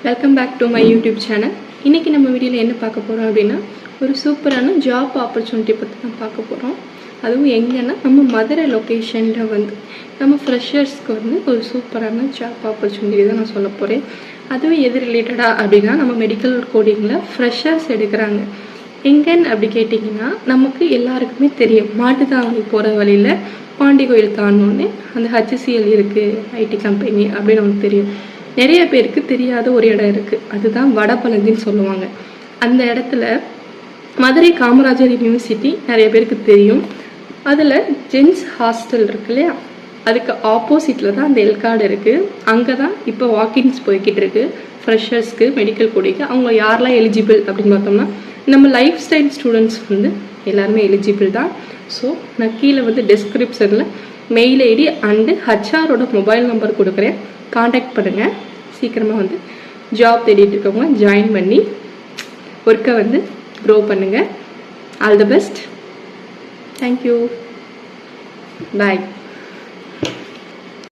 Welcome back to my YouTube channel. இன்றைக்கி நம்ம வீடியோவில் என்ன பார்க்க போகிறோம் அப்படின்னா, ஒரு சூப்பரான ஜாப் ஆப்பர்ச்சுனிட்டி பற்றி தான் பார்க்க போகிறோம். அதுவும் எங்கன்னா நம்ம மதுரை லொக்கேஷனில் நம்ம ஃப்ரெஷர்ஸ்க்கு ஒரு சூப்பரான ஜாப் ஆப்பர்ச்சுனிட்டி தான் நான் சொல்ல போகிறேன். அதுவும் எது ரிலேட்டடாக அப்படின்னா, நம்ம மெடிக்கல் கோடிங்கில் ஃப்ரெஷர்ஸ் எடுக்கிறாங்க. எங்கன்னு அப்படி கேட்டிங்கன்னா, நமக்கு எல்லாருக்குமே தெரியும், மாட்டுத்தாவணி போகிற வழியில் பாண்டி கோயில் தாண்டோன்னே அந்த HCL இருக்குது, ஐடி கம்பெனி அப்படின்னு நமக்கு தெரியும். நிறைய பேருக்கு தெரியாத ஒரு இடம் இருக்குது, அதுதான் வடபழந்தின்னு சொல்லுவாங்க. அந்த இடத்துல மதுரை காமராஜர் யூனிவர்சிட்டி நிறைய பேருக்கு தெரியும். அதில் ஜென்ஸ் ஹாஸ்டல் இருக்கு இல்லையா, அதுக்கு ஆப்போசிட்டில் தான் அந்த எல்கார்டு இருக்குது. அங்கே தான் இப்போ வாக்கின்ஸ் போய்கிட்டு இருக்கு ஃப்ரெஷர்ஸ்க்கு மெடிக்கல் கோடிக்கு. அவங்க யாரெல்லாம் எலிஜிபிள் அப்படின்னு பார்த்தோம்னா, நம்ம லைஃப் ஸ்டைல் ஸ்டூடெண்ட்ஸ் எல்லாருமே எலிஜிபிள் தான். ஸோ நான் கீழே டிஸ்கிரிப்ஷனில் மெயில் ஐடி அண்டு ஹச்ஆரோட மொபைல் நம்பர் கொடுக்குறேன், காண்டாக்ட் பண்ணுங்கள். சீக்கிரமாக ஜாப் தேடிட்டு இருக்கவங்க ஜாயின் பண்ணி ஒர்க்கை க்ரோ பண்ணுங்கள். All the best. Thank you. Bye.